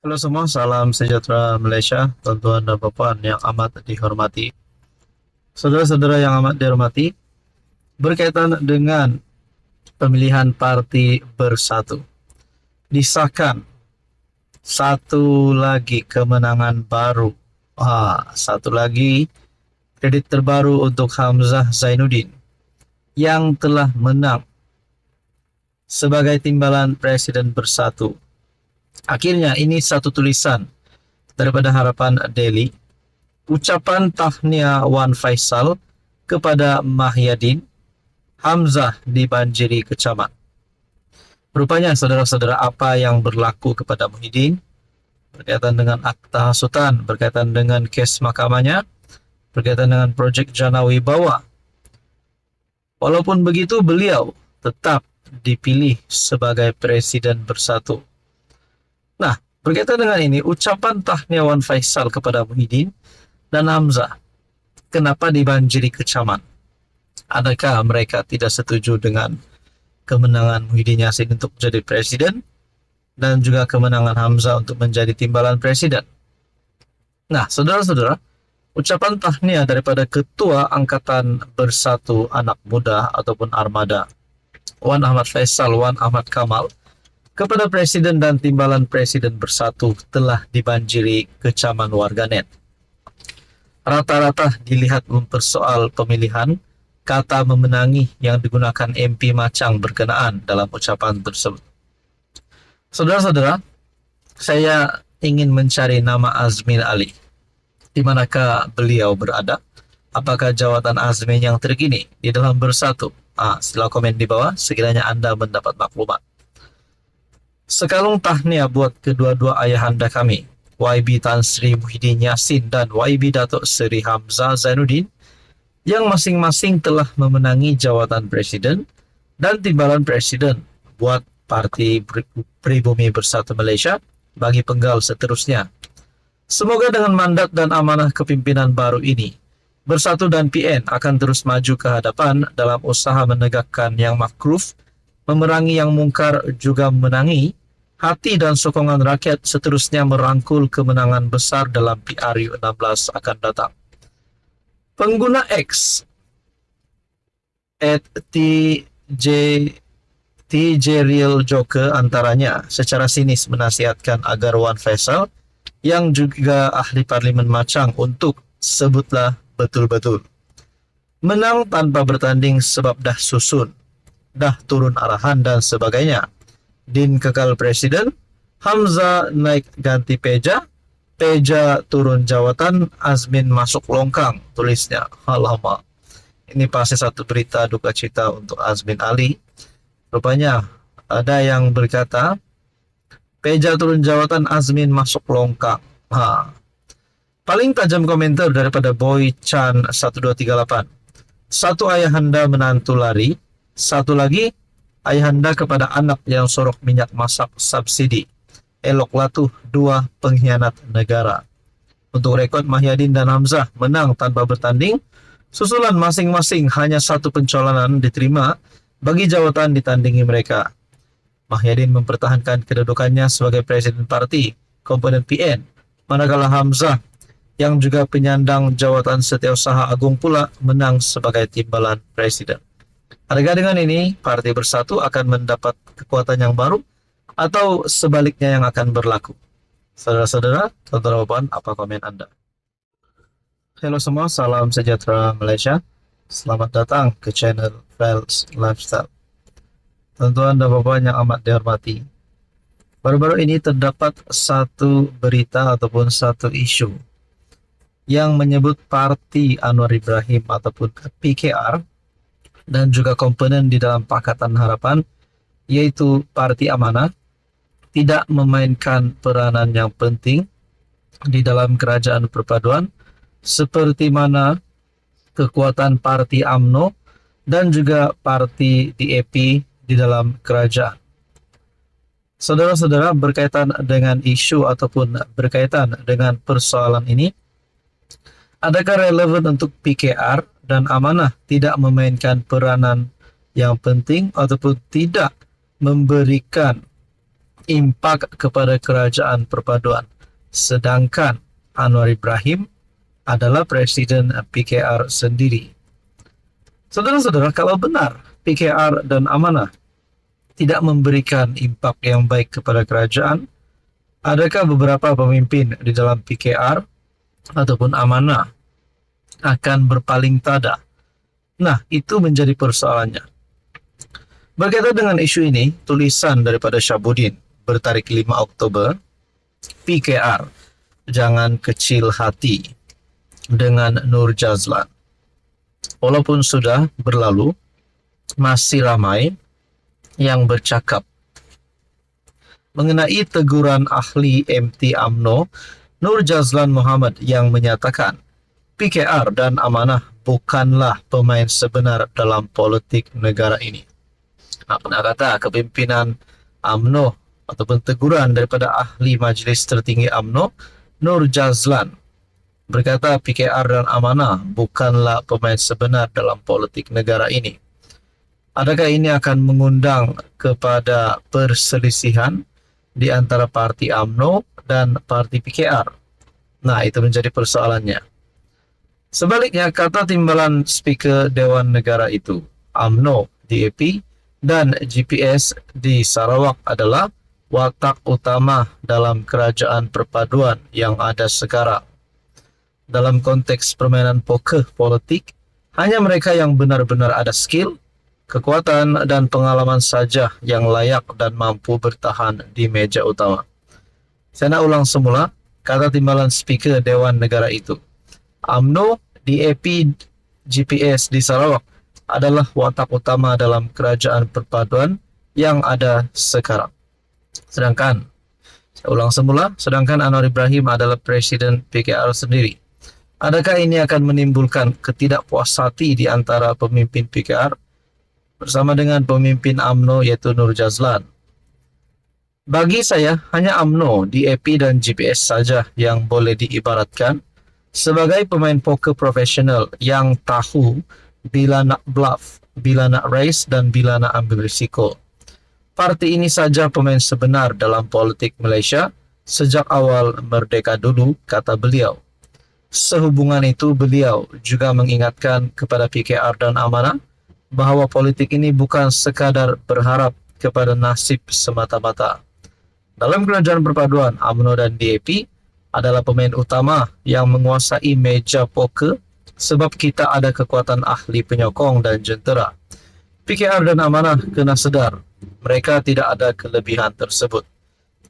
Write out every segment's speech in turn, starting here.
Halo semua, salam sejahtera Malaysia, tuan-tuan dan puan yang amat dihormati. Saudara-saudara yang amat dihormati, berkaitan dengan pemilihan Parti Bersatu, disahkan satu lagi kemenangan baru. Satu lagi kredit terbaru untuk Hamzah Zainuddin yang telah menang sebagai timbalan Presiden Bersatu. Akhirnya ini satu tulisan daripada Harapan Daily, ucapan tahniah Wan Faisal kepada Mahyadin, Hamzah dibanjiri kecaman. Rupanya saudara-saudara, apa yang berlaku kepada Muhyiddin berkaitan dengan akta hasutan, berkaitan dengan kes mahkamahnya, berkaitan dengan projek Jana Wibawa. Walaupun begitu, beliau tetap dipilih sebagai Presiden Bersatu. Nah, berkaitan dengan ini, ucapan tahniah Wan Faisal kepada Muhyiddin dan Hamzah, kenapa dibanjiri kecaman? Adakah mereka tidak setuju dengan kemenangan Muhyiddin Yassin untuk menjadi presiden dan juga kemenangan Hamzah untuk menjadi timbalan presiden? Nah, saudara-saudara, ucapan tahniah daripada Ketua Angkatan Bersatu Anak Muda ataupun Armada, Wan Ahmad Faisal, Wan Ahmad Kamal, kepada Presiden dan Timbalan Presiden Bersatu telah dibanjiri kecaman warganet. Rata-rata dilihat mempersoal pemilihan kata memenangi yang digunakan MP Macang berkenaan dalam ucapan tersebut. Saudara-saudara, saya ingin mencari nama Azmin Ali. Di manakah beliau berada? Apakah jawatan Azmin yang terkini di dalam Bersatu? Sila komen di bawah sekiranya Anda mendapat maklumat. Sekalung tahniah buat kedua-dua ayahanda kami, YB Tan Sri Muhyiddin Yassin dan YB Datuk Seri Hamzah Zainuddin, yang masing-masing telah memenangi jawatan presiden dan timbalan presiden buat Parti Pribumi Bersatu Malaysia bagi penggal seterusnya. Semoga dengan mandat dan amanah kepimpinan baru ini, Bersatu dan PN akan terus maju ke hadapan dalam usaha menegakkan yang makruf, memerangi yang mungkar, juga memenangi hati dan sokongan rakyat, seterusnya merangkul kemenangan besar dalam PRU16 akan datang. Pengguna X @TJ Real Joker antaranya secara sinis menasihatkan agar Wan Faisal yang juga ahli parlimen Macang untuk sebutlah betul-betul menang tanpa bertanding sebab dah susun, dah turun arahan dan sebagainya. Din kekal presiden, Hamzah naik ganti Peja, Peja turun jawatan, Azmin masuk longkang, tulisnya. Alamak, ini pasti satu berita duka cita untuk Azmin Ali. Rupanya ada yang berkata, Peja turun jawatan, Azmin masuk longkang. Paling tajam komentar daripada Boy Chan 1238. Satu ayahanda menantu lari, satu lagi ayahanda kepada anak yang sorok minyak masak subsidi. Eloklah tuh dua pengkhianat negara. Untuk rekod, Mahyadin dan Hamzah menang tanpa bertanding. Susulan masing-masing hanya satu pencalonan diterima bagi jawatan ditandingi mereka. Mahyadin mempertahankan kedudukannya sebagai presiden parti komponen PN, manakala Hamzah yang juga penyandang jawatan Setiausaha Agung pula menang sebagai timbalan presiden. Adakah dengan ini Parti Bersatu akan mendapat kekuatan yang baru atau sebaliknya yang akan berlaku? Saudara-saudara, tuan-tuan, apa komen Anda? Halo semua, salam sejahtera Malaysia. Selamat datang ke channel Fels Lifestyle. Tuan-tuan dan puan yang amat dihormati, baru-baru ini terdapat satu berita ataupun satu isu yang menyebut Parti Anwar Ibrahim ataupun PKR dan juga komponen di dalam Pakatan Harapan, yaitu Parti Amanah, tidak memainkan peranan yang penting di dalam kerajaan perpaduan, seperti mana kekuatan Parti AMNO dan juga Parti DAP di dalam kerajaan. Saudara-saudara, berkaitan dengan isu ataupun berkaitan dengan persoalan ini, adakah relevan untuk PKR dan Amanah tidak memainkan peranan yang penting ataupun tidak memberikan impak kepada kerajaan perpaduan. Sedangkan Anwar Ibrahim adalah presiden PKR sendiri. Saudara-saudara, kalau benar PKR dan Amanah tidak memberikan impak yang baik kepada kerajaan, adakah beberapa pemimpin di dalam PKR ataupun Amanah akan berpaling tada? Nah, itu menjadi persoalannya. Berkaitan dengan isu ini, tulisan daripada Syahbudin bertarik 5 Oktober, PKR, jangan kecil hati dengan Nur Jazlan. Walaupun sudah berlalu, masih ramai yang bercakap mengenai teguran ahli MT UMNO Nur Jazlan Muhammad yang menyatakan PKR dan Amanah bukanlah pemain sebenar dalam politik negara ini. Nah, kata kepimpinan UMNO ataupun teguran daripada ahli Majlis Tertinggi UMNO Nur Jazlan berkata PKR dan Amanah bukanlah pemain sebenar dalam politik negara ini. Adakah ini akan mengundang kepada perselisihan di antara parti UMNO dan parti PKR? Nah, itu menjadi persoalannya. Sebaliknya, kata timbalan Speaker Dewan Negara itu, UMNO, DAP, dan GPS di Sarawak adalah watak utama dalam kerajaan perpaduan yang ada sekarang. Dalam konteks permainan poker politik, hanya mereka yang benar-benar ada skill, kekuatan, dan pengalaman saja yang layak dan mampu bertahan di meja utama. Saya nak ulang semula, kata timbalan Speaker Dewan Negara itu. UMNO, DAP, GPS di Sarawak adalah watak utama dalam kerajaan perpaduan yang ada sekarang. Sedangkan Anwar Ibrahim adalah presiden PKR sendiri. Adakah ini akan menimbulkan ketidakpuas hati di antara pemimpin PKR bersama dengan pemimpin UMNO yaitu Nur Jazlan? Bagi saya, hanya UMNO, DAP, dan GPS saja yang boleh diibaratkan sebagai pemain poker profesional yang tahu bila nak bluff, bila nak race, dan bila nak ambil risiko. Parti ini saja pemain sebenar dalam politik Malaysia sejak awal merdeka dulu, kata beliau. Sehubungan itu, beliau juga mengingatkan kepada PKR dan Amanah bahwa politik ini bukan sekadar berharap kepada nasib semata-mata. Dalam kerajaan perpaduan, UMNO dan DAP adalah pemain utama yang menguasai meja poker sebab kita ada kekuatan ahli penyokong dan jentera. PKR dan Amanah kena sedar, mereka tidak ada kelebihan tersebut.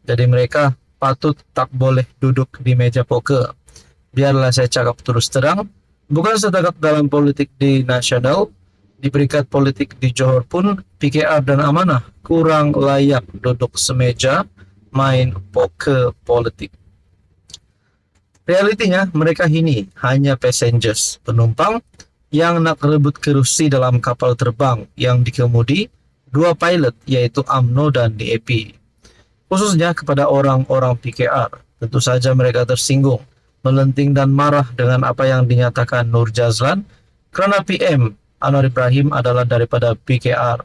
Jadi mereka patut tak boleh duduk di meja poker. Biarlah saya cakap terus terang, bukan setakat dalam politik di nasional, di peringkat politik di Johor pun, PKR dan Amanah kurang layak duduk semeja main poker politik. Realitinya, mereka ini hanya passengers, penumpang yang nak rebut kerusi dalam kapal terbang yang dikemudi dua pilot, yaitu UMNO dan DAP. Khususnya kepada orang-orang PKR, tentu saja mereka tersinggung, melenting dan marah dengan apa yang dinyatakan Nur Jazlan kerana PM Anwar Ibrahim adalah daripada PKR.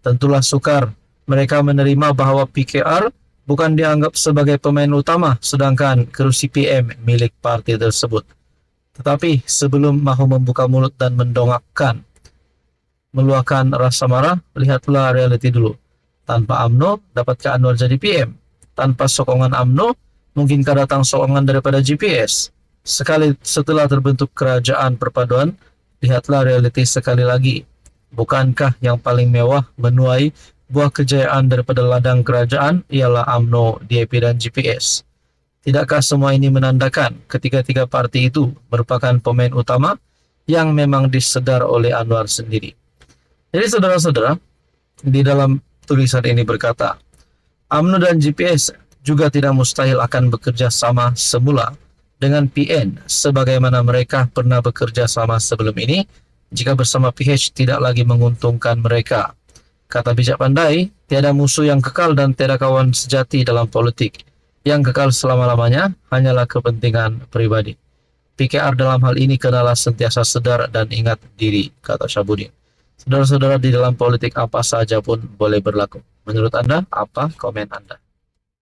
Tentulah sukar mereka menerima bahawa PKR bukan dianggap sebagai pemain utama sedangkan kerusi PM milik parti tersebut. Tetapi sebelum mahu membuka mulut dan mendongakkan, meluahkan rasa marah, lihatlah realiti dulu. Tanpa UMNO, dapatkah Anwar jadi PM? Tanpa sokongan UMNO, mungkinkah datang sokongan daripada GPS? Sekali setelah terbentuk kerajaan perpaduan, lihatlah realiti sekali lagi. Bukankah yang paling mewah menuai buah kejayaan daripada ladang kerajaan ialah UMNO, DAP, dan GPS? Tidakkah semua ini menandakan ketiga-tiga parti itu merupakan pemain utama yang memang disedar oleh Anwar sendiri? Jadi saudara-saudara, di dalam tulisan ini berkata, UMNO dan GPS juga tidak mustahil akan bekerja sama semula dengan PN sebagaimana mereka pernah bekerja sama sebelum ini jika bersama PH tidak lagi menguntungkan mereka. Kata bijak pandai, tiada musuh yang kekal dan tiada kawan sejati dalam politik. Yang kekal selama-lamanya hanyalah kepentingan pribadi. PKR dalam hal ini kenalah sentiasa sedar dan ingat diri, kata Syahbudin. Saudara-saudara, di dalam politik apa saja pun boleh berlaku. Menurut Anda, apa komen Anda?